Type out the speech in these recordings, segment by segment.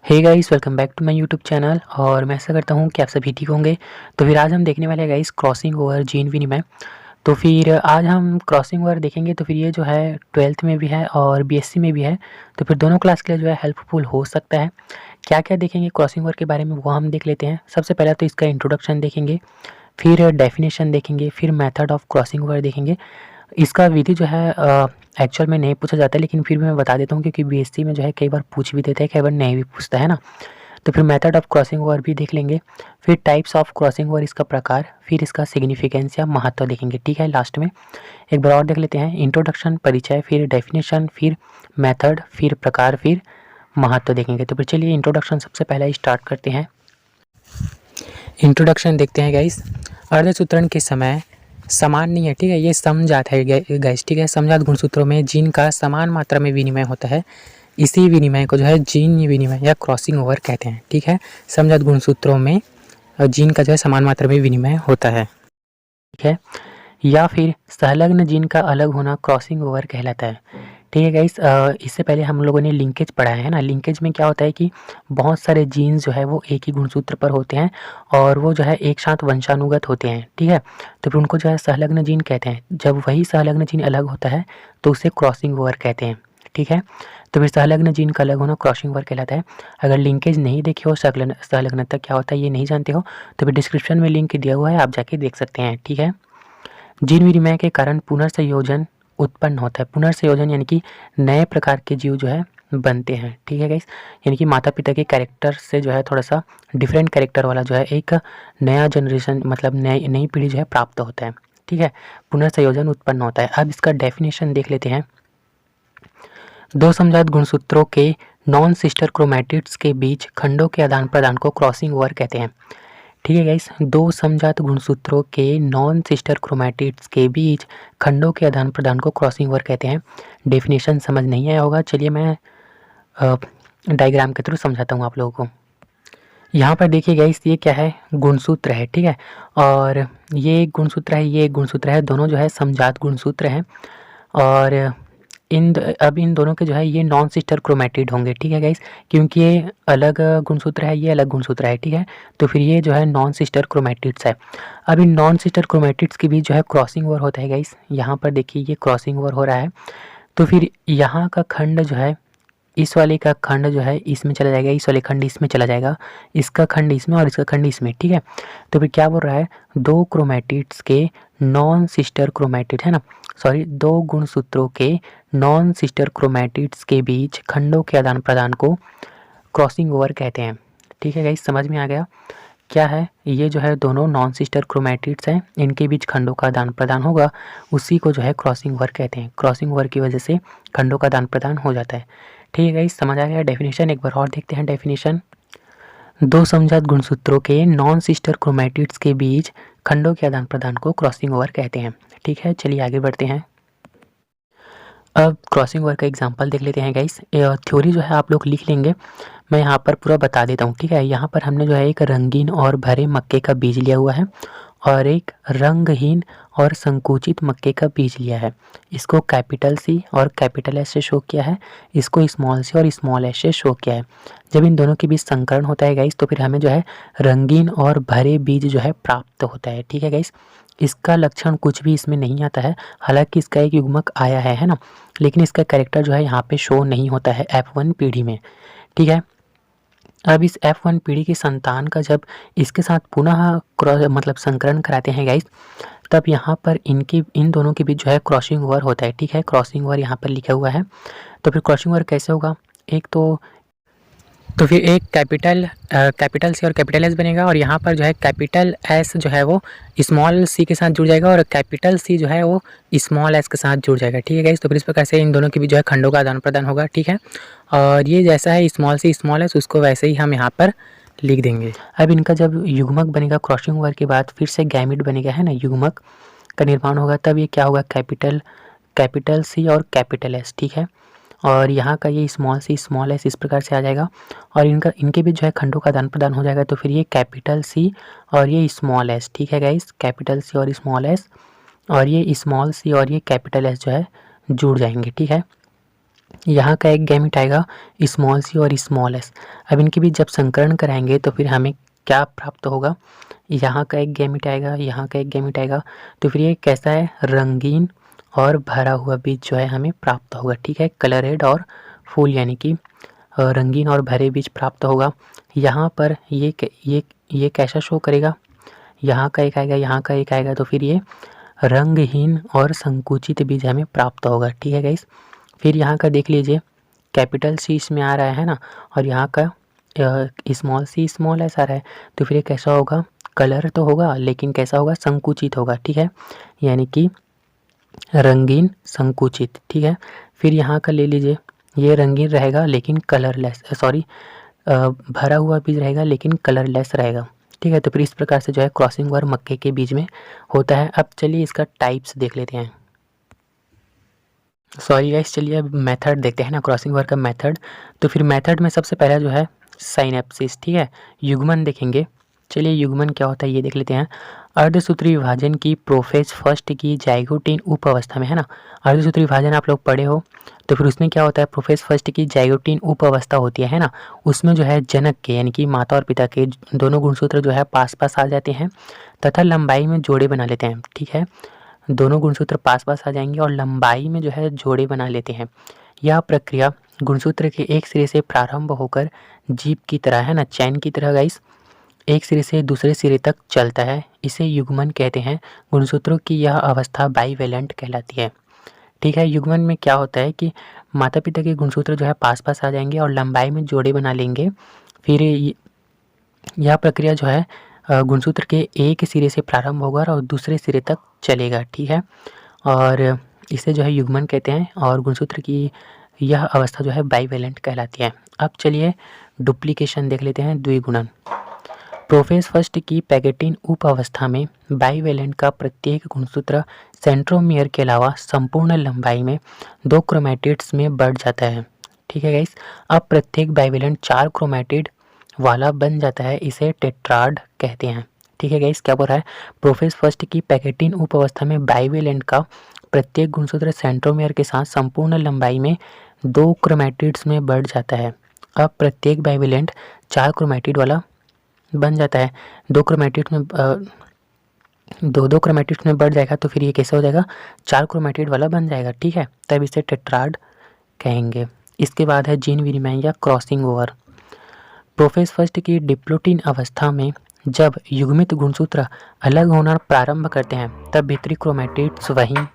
Hey guys, welcome back to my YouTube channel. और मैं ऐसा करता हूँ कि आप सभी ठीक होंगे। तो फिर आज हम देखने वाले हैं गाइस क्रॉसिंग ओवर जीन विनिमय। तो फिर आज हम क्रॉसिंग ओवर देखेंगे। तो फिर ये जो है 12th में भी है और बीएससी में भी है। तो फिर दोनों क्लास के लिए जो है हेल्पफुल हो सकता है। क्या क्या देखेंगे क्रॉसिंग ओवर के बारे में वो हम देख लेते हैं। सबसे पहले तो इसका इंट्रोडक्शन देखेंगे, फिर डेफिनेशन देखेंगे, फिर मेथड ऑफ क्रॉसिंग ओवर देखेंगे। इसका विधि जो है एक्चुअल में नहीं पूछा जाता है, लेकिन फिर भी मैं बता देता हूँ क्योंकि बीएससी में जो है कई बार पूछ भी देते हैं, कई बार नहीं भी पूछता है ना। तो फिर मेथड ऑफ क्रॉसिंग ओवर भी देख लेंगे, फिर टाइप्स ऑफ क्रॉसिंग ओवर इसका प्रकार, फिर इसका सिग्निफिकेंस या महत्व देखेंगे। ठीक है, लास्ट में एक बार और देख लेते हैं। इंट्रोडक्शन परिचय, फिर डेफिनेशन, फिर मेथड, फिर प्रकार, फिर महत्व देखेंगे। तो फिर चलिए इंट्रोडक्शन सबसे पहले स्टार्ट करते हैं। इंट्रोडक्शन देखते हैं गाइस। अर्धसूत्रण के समय समान नहीं है, ठीक है, ये समजात है गाइस, ठीक है। समजात गुणसूत्रों में जीन का समान मात्रा में विनिमय होता है। इसी विनिमय को जो है जीन विनिमय या क्रॉसिंग ओवर कहते हैं, ठीक है। समजात गुणसूत्रों में जीन का जो है समान मात्रा में विनिमय होता है, ठीक है। या फिर संलग्न जीन का अलग होना क्रॉसिंग ओवर कहलाता है, ठीक है गाइस। इससे पहले हम लोगों ने लिंकेज पढ़ा है ना। लिंकेज में क्या होता है कि बहुत सारे जीन्स जो है वो एक ही गुणसूत्र पर होते हैं और वो जो है एक साथ वंशानुगत होते हैं, ठीक है। तो फिर उनको जो है संलग्न जीन कहते हैं। जब वही संलग्न जीन अलग होता है तो उसे क्रॉसिंग ओवर कहते हैं, ठीक है। तो फिर संलग्न जीन का अलग होना क्रॉसिंग ओवर कहलाता है। अगर लिंकेज नहीं देखे हो, संलग्नता क्या होता है ये नहीं जानते हो, तो फिर डिस्क्रिप्शन में लिंक दिया हुआ है, आप जाके देख सकते हैं, ठीक है। जीन विनिमय के कारण पुनर्संयोजन उत्पन्न होता है। पुनर्संयोजन यानी कि नए प्रकार के जीव जो है बनते हैं, ठीक है गाइस। यानी कि माता पिता के कैरेक्टर से जो है थोड़ा सा डिफरेंट कैरेक्टर वाला जो है एक नया जनरेशन, मतलब नई नई पीढ़ी जो है प्राप्त होता है, ठीक है। पुनर्संयोजन उत्पन्न होता है। अब इसका डेफिनेशन देख लेते हैं। दो समजात गुणसूत्रों के नॉन सिस्टर क्रोमैटिड्स के बीच खंडों के आदान प्रदान को क्रॉसिंग ओवर कहते हैं, ठीक है गाइस। दो समजात गुणसूत्रों के नॉन सिस्टर क्रोमैटिड्स के बीच खंडों के आदान प्रदान को क्रॉसिंग ओवर कहते हैं। डेफिनेशन समझ नहीं आया होगा, चलिए मैं डायग्राम के थ्रू समझाता हूँ आप लोगों को। यहाँ पर देखिए गाइस, ये क्या है, गुणसूत्र है, ठीक है। और ये एक गुणसूत्र है, ये एक गुणसूत्र है, दोनों जो है समजात गुणसूत्र हैं। और अब इन दोनों के जो है ये नॉन सिस्टर क्रोमैटिड होंगे, ठीक है गाइस, क्योंकि ये अलग गुणसूत्र है, ये अलग गुणसूत्र है, ठीक है। तो फिर ये जो है नॉन सिस्टर क्रोमैटिड्स है। अब इन नॉन सिस्टर क्रोमैटिड्स के बीच जो है क्रॉसिंग ओवर होता है गाइस। यहाँ पर देखिए ये क्रॉसिंग ओवर हो रहा है। तो फिर यहाँ का खंड जो है, इस वाले का खंड जो है इसमें चला जाएगा, इस वाले खंड इसमें चला जाएगा, इसका खंड इसमें और इसका खंड इसमें, ठीक है। तो फिर क्या बोल रहा है, दो क्रोमैटिड्स के नॉन सिस्टर क्रोमैटिड है ना, सॉरी, दो गुणसूत्रों के नॉन सिस्टर क्रोमैटिड्स के बीच खंडों के आदान प्रदान को क्रॉसिंग ओवर कहते हैं, ठीक है गाइस। समझ में आ गया क्या है। ये जो है दोनों नॉन सिस्टर क्रोमैटिड्स हैं, इनके बीच खंडों का आदान प्रदान होगा, उसी को जो है क्रॉसिंग ओवर कहते हैं। क्रॉसिंग ओवर की वजह से खंडों का आदान प्रदान हो जाता है, ठीक है गाइस। समझ आ गया। डेफिनेशन एक बार और देखते हैं। डेफिनेशन, दो समजात गुणसूत्रों के नॉन सिस्टर क्रोमैटिड्स के बीच खंडों के आदान प्रदान को क्रॉसिंग ओवर कहते हैं, ठीक है। चलिए आगे बढ़ते हैं। अब क्रॉसिंग ओवर का एग्जांपल देख लेते हैं गाइस। थ्योरी जो है आप लोग लिख लेंगे, मैं यहाँ पर पूरा बता देता हूँ, ठीक है। यहाँ पर हमने जो है एक रंगीन और भरे मक्के का बीज लिया हुआ है और एक रंगहीन और संकुचित मक्के का बीज लिया है। इसको कैपिटल सी और कैपिटल एस से शो किया है, इसको स्मॉल सी और स्मॉल एस से शो किया है। जब इन दोनों के बीच संकरण होता है गाइस, तो फिर हमें जो है रंगीन और भरे बीज जो है प्राप्त होता है, ठीक है गाइस। इसका लक्षण कुछ भी इसमें नहीं आता है, हालांकि इसका एक युग्मक आया है ना, लेकिन इसका कैरेक्टर जो है यहाँ पे शो नहीं होता है F1 पीढ़ी में, ठीक है। अब इस F1 पीढ़ी की संतान का जब इसके साथ पुनः मतलब संकरण कराते हैं गाइस, तब यहाँ पर इन दोनों के बीच जो है क्रॉसिंग ओवर होता है, ठीक है। क्रॉसिंग ओवर यहाँ पर लिखा हुआ है। तो फिर क्रॉसिंग ओवर कैसे होगा, एक तो फिर एक कैपिटल सी और कैपिटल एस बनेगा, और यहाँ पर जो है कैपिटल एस जो है वो स्मॉल सी के साथ जुड़ जाएगा और कैपिटल सी जो है वो स्मॉल एस के साथ जुड़ जाएगा, ठीक है गाइस। तो फिर इस प्रकार से इन दोनों के बीच जो है खंडों का आदान प्रदान होगा, ठीक है। और ये जैसा है स्मॉल सी स्मॉल एस, उसको वैसे ही हम यहाँ पर लिख देंगे। अब इनका जब युग्मक बनेगा क्रॉसिंग ओवर के बाद, फिर से गैमिट बनेगा है ना, युग्मक का निर्माण होगा, तब ये क्या होगा, कैपिटल सी और कैपिटल एस, ठीक है। और यहाँ का ये स्मॉल सी स्मॉल एस इस प्रकार से आ जाएगा और इनके बीच जो है खंडों का आदान प्रदान हो जाएगा। तो फिर ये कैपिटल सी और ये स्मॉल एस, ठीक है गाइस, कैपिटल सी और स्मॉल एस, और ये स्मॉल सी और ये कैपिटल एस जो है जुड़ जाएंगे, ठीक है। यहाँ का एक गैमेट आएगा स्मॉल सी और स्मॉल एस। अब इनके बीच जब संकरण कराएंगे तो फिर हमें क्या प्राप्त होगा, यहाँ का एक गैमेट आएगा, यहाँ का एक गैमेट आएगा, तो फिर ये कैसा है, रंगीन और भरा हुआ बीज जो है हमें प्राप्त होगा। ठीक है, कलरेड और फूल यानी कि रंगीन और भरे बीज प्राप्त होगा। यहाँ पर ये कैसा शो करेगा, यहाँ का एक आएगा, यहाँ का एक आएगा, तो फिर ये रंगहीन और संकुचित बीज हमें प्राप्त होगा। ठीक है गाइस। फिर यहाँ का देख लीजिए, कैपिटल सी इसमें आ रहा है ना, और यहाँ का स्मॉल सी स्मॉल एस आ रहा है, तो फिर ये कैसा होगा, कलर तो होगा लेकिन कैसा होगा, संकुचित होगा। ठीक है, यानी कि रंगीन संकुचित। ठीक है, फिर यहाँ का ले लीजिए, ये रंगीन रहेगा लेकिन कलरलेस, भरा हुआ बीज रहेगा लेकिन कलरलेस रहेगा। ठीक है, तो फिर इस प्रकार से जो है क्रॉसिंग ओवर मक्के के बीज में होता है। अब चलिए इसका टाइप्स देख लेते हैं। सॉरी गाइस, चलिए अब मेथड देखते हैं ना, क्रॉसिंग ओवर का मेथड। तो फिर मेथड में सबसे पहला जो है साइनेप्सिस। ठीक है, युग्मन देखेंगे। चलिए युग्मन क्या होता है ये देख लेते हैं। अर्धसूत्री विभाजन की प्रोफेज फर्स्ट की जाइगोटिन उप अवस्था में, है ना, अर्धसूत्री विभाजन आप लोग पढ़े हो, तो फिर उसमें क्या होता है, प्रोफेज फर्स्ट की जाइगोटिन उप अवस्था होती है ना, उसमें जो है जनक के यानी कि माता और पिता के दोनों गुणसूत्र जो है पास पास आ जाते हैं तथा लंबाई में जोड़े बना लेते हैं। ठीक है, दोनों गुणसूत्र पास पास आ जाएंगे और लंबाई में जो है जोड़े बना लेते हैं। यह प्रक्रिया गुणसूत्र के एक सिरे से प्रारंभ होकर जीप की तरह, है ना, चैन की तरह गाइस, एक सिरे से दूसरे सिरे तक चलता है। इसे युग्मन कहते हैं। गुणसूत्रों की यह अवस्था बाईवेलेंट कहलाती है। ठीक है, युग्मन में क्या होता है कि माता पिता के गुणसूत्र जो है पास पास आ जाएंगे और लंबाई में जोड़े बना लेंगे। फिर यह प्रक्रिया जो है गुणसूत्र के एक सिरे से प्रारंभ होगा और दूसरे सिरे तक चलेगा। ठीक है, और इसे जो है युग्मन कहते हैं और गुणसूत्र की यह अवस्था जो है बाईवेलेंट कहलाती है। अब चलिए डुप्लीकेशन देख लेते हैं, द्विगुणन। प्रोफेज फर्स्ट की पैकेटिन उप अवस्था में बाईवेलेंट का प्रत्येक गुणसूत्र सेंट्रोमियर के अलावा संपूर्ण लंबाई में 2 क्रोमैटिड्स में बढ़ जाता है। ठीक है गाइस, अब प्रत्येक बाईवेलेंट 4 क्रोमैटिड वाला बन जाता है, इसे टेट्राड कहते हैं। ठीक है गाइस, क्या बोल रहा है, प्रोफेज फर्स्ट की पैकेटिन उप अवस्था में बाईवेलेंट का प्रत्येक गुणसूत्र सेंट्रोमियर के साथ संपूर्ण लंबाई में 2 क्रोमैटिड्स में बढ़ जाता है। अब प्रत्येक बाईवेलेंट 4 क्रोमैटिड वाला बन जाता है। 2 क्रोमैटिड में दो क्रोमैटिड में बढ़ जाएगा, तो फिर ये कैसे हो जाएगा, 4 क्रोमैटिड वाला बन जाएगा। ठीक है, तब इसे टेट्राड कहेंगे। इसके बाद है जीन विनिमय या क्रॉसिंग ओवर। प्रोफेज फर्स्ट की डिप्लोटिन अवस्था में जब युग्मित गुणसूत्र अलग होना प्रारंभ करते हैं तब भीतरी क्रोमैटिड्स वहीं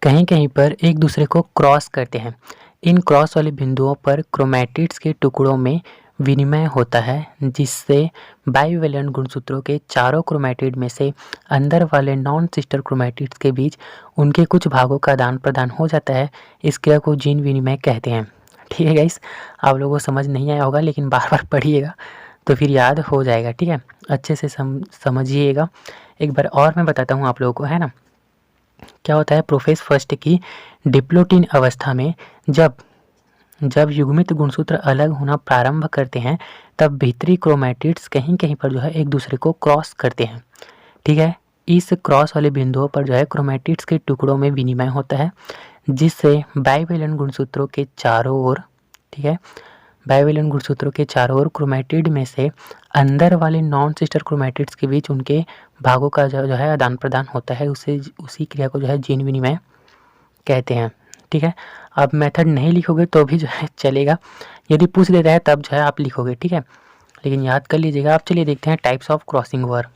कहीं कहीं पर एक दूसरे को क्रॉस करते हैं। इन क्रॉस वाले बिंदुओं पर क्रोमैटिड्स के टुकड़ों में विनिमय होता है, जिससे बाईवेलेंट गुणसूत्रों के चारों क्रोमैटिड में से अंदर वाले नॉन सिस्टर क्रोमैटिड्स के बीच उनके कुछ भागों का आदान प्रदान हो जाता है। इस क्रिया को जीन विनिमय कहते हैं। ठीक है गाइस, आप लोगों को समझ नहीं आया होगा लेकिन बार बार पढ़िएगा तो फिर याद हो जाएगा। ठीक है, अच्छे से समझिएगा। एक बार और मैं बताता हूँ आप लोगों को, है ना, क्या होता है। प्रोफेज फर्स्ट की डिप्लोटिन अवस्था में जब युग्मित गुणसूत्र अलग होना प्रारंभ करते हैं तब भीतरी क्रोमैटिड्स कहीं कहीं पर जो है एक दूसरे को क्रॉस करते हैं। ठीक है, इस क्रॉस वाले बिंदुओं पर जो है क्रोमैटिड्स के टुकड़ों में विनिमय होता है, जिससे बाईवेलेंट गुणसूत्रों के चारों ओर, ठीक है, बाईवेलेंट गुणसूत्रों के चारों ओर क्रोमैटिड में से अंदर वाले नॉन सिस्टर क्रोमैटिड्स के बीच उनके भागों का जो है आदान प्रदान होता है। उसी क्रिया को जो है जीन विनिमय कहते हैं। ठीक है, अब मेथड नहीं लिखोगे तो भी जो है चलेगा, यदि पूछ देता है तब जो है आप लिखोगे। ठीक है, लेकिन याद कर लीजिएगा। अब चलिए देखते हैं टाइप्स ऑफ क्रॉसिंग ओवर।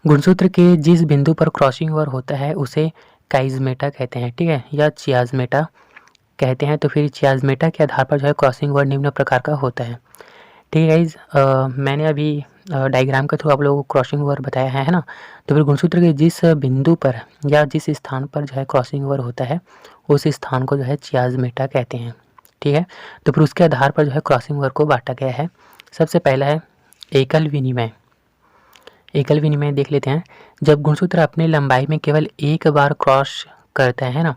गुणसूत्र के जिस बिंदु पर क्रॉसिंग ओवर होता है उसे काइजमेटा कहते हैं। ठीक है, या चियाजमेटा कहते हैं। तो फिर चियाजमेटा के आधार पर जो है क्रॉसिंग ओवर निम्न प्रकार का होता है। ठीक है गाइज, मैंने अभी डायग्राम के थ्रू आप लोगों को क्रॉसिंग ओवर बताया है ना। तो फिर गुणसूत्र के जिस बिंदु पर या जिस स्थान पर जो है क्रॉसिंग ओवर होता है उस स्थान को जो है चियाजमेटा कहते हैं। ठीक है, तो फिर उसके आधार पर जो है क्रॉसिंग ओवर को बांटा गया है। सबसे पहला है एकल विनिमय। एकल विनिमय देख लेते हैं। जब गुणसूत्र अपनी लंबाई में केवल एक बार क्रॉस करता है ना,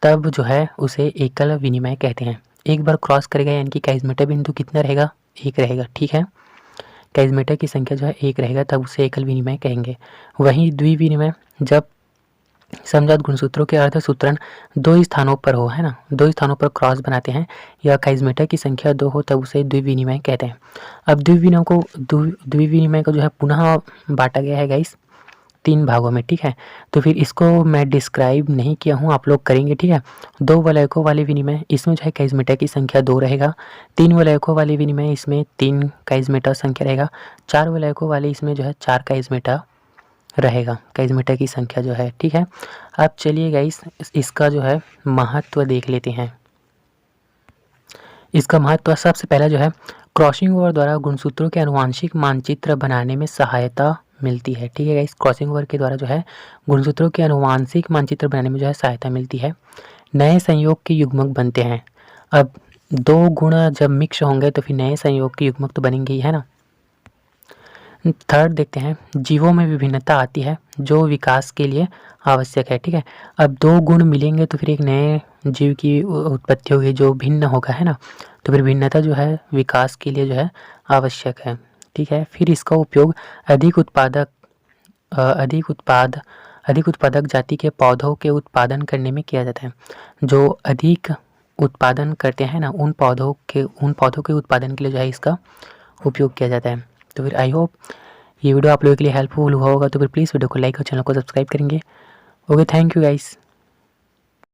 तब जो है उसे एकल विनिमय कहते हैं। एक बार क्रॉस करेगा यानी कि काइजमेटा बिंदु कितना रहेगा, 1 रहेगा। ठीक है, काइजमेटा की संख्या जो है 1 रहेगा, तब उसे एकल विनिमय कहेंगे। वहीं द्विविनिमय, जब समजात गुणसूत्रों के अर्धसूत्रण दो स्थानों पर हो, है ना, दो स्थानों पर क्रॉस बनाते हैं या काइजमेटा की संख्या 2 हो, तब उसे द्विविनिमय कहते हैं। अब द्विविनिमय को जो है पुनः बांटा गया है गाइस 3 भागों में, ठीक है। तो फिर इसको मैं डिस्क्राइब नहीं किया हूँ, आप लोग करेंगे, ठीक है। 2 वलयकों वाले विनिमय, इसमें जो है काइजमेटा की संख्या 2 रहेगा। 3 वलयकों वाले विनिमय, इसमें 3 काइजमेटा संख्या रहेगा। 4 वलयकों वाले इसमें जो है 4 काइजमेटा रहेगा, काइजमेटा की संख्या जो है, ठीक है। अब चलिए गाइस इसका जो है महत्व देख लेते हैं। इसका महत्व सबसे पहला जो है क्रॉसिंग ओवर द्वारा गुणसूत्रों के आनुवंशिक मानचित्र बनाने में सहायता मिलती है, ठीक है गाइस। क्रॉसिंग ओवर के द्वारा जो है गुणसूत्रों के आनुवंशिक मानचित्र बनाने में जो है सहायता मिलती है। नए संयोग के युग्मक बनते हैं। अब 2 गुण जब मिक्स होंगे तो फिर नए संयोग के युग्मक तो बनेंगे ही, है ना। थर्ड देखते हैं, जीवों में विभिन्नता आती है जो विकास के लिए आवश्यक है, ठीक है। अब 2 गुण मिलेंगे तो फिर एक नए जीव की उत्पत्ति होगी जो भिन्न होगा, है ना। तो फिर भिन्नता जो है विकास के लिए जो है आवश्यक है, ठीक है। फिर इसका उपयोग अधिक उत्पादक जाति के पौधों के उत्पादन करने में किया जाता है। जो अधिक उत्पादन करते हैं ना, उन पौधों के उत्पादन के लिए जो है इसका उपयोग किया जाता है। तो फिर आई होप ये वीडियो आप लोगों के लिए हेल्पफुल हुआ होगा। तो फिर प्लीज़ वीडियो को लाइक और चैनल को सब्सक्राइब करेंगे। Okay, thank you guys.